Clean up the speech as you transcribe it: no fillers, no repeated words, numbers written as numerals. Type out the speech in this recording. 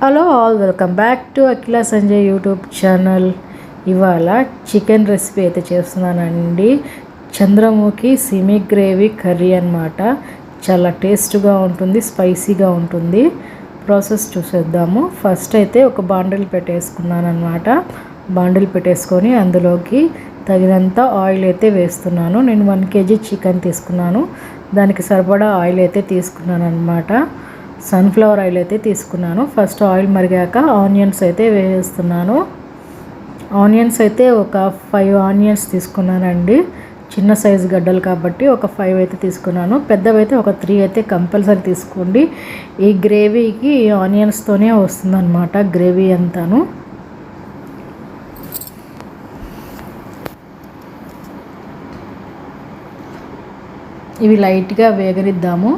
Hello all, welcome back to Akhila Sanjay YouTube channel. ఇవాళ chicken recipe అయితే చేస్తున్నానండి. Chandramukhi SIMI gravy curry అన్నమాట. చాలా టేస్ట్గా ఉంటుంది, స్పైసీగా ఉంటుంది. ప్రాసెస్ చూసేద్దాము. ఫస్ట్ అయితే ఒక బాండిల్ పెట్టేసుకున్నాను అనమాట. బాండిల్ పెట్టేసుకొని అందులోకి తగినంత ఆయిల్ అయితే వేస్తున్నాను. నేను 1 kg చికెన్ తీసుకున్నాను. దానికి సరిపడా ఆయిల్ అయితే తీసుకున్నాను అనమాట. సన్ఫ్లవర్ ఆయిల్ అయితే తీసుకున్నాను. ఫస్ట్ ఆయిల్ మరిగాక ఆనియన్స్ అయితే వేస్తున్నాను. ఆనియన్స్ అయితే ఒక 5 ఆనియన్స్ తీసుకున్నానండి. చిన్న సైజు గడ్డలు కాబట్టి ఒక 5 అయితే తీసుకున్నాను. పెద్దవైతే ఒక 3 అయితే కంపల్సరీ తీసుకోండి. ఈ గ్రేవీకి ఆనియన్స్తోనే వస్తుందన్నమాట గ్రేవీ అంతాను. ఇవి లైట్గా వేగనిద్దాము.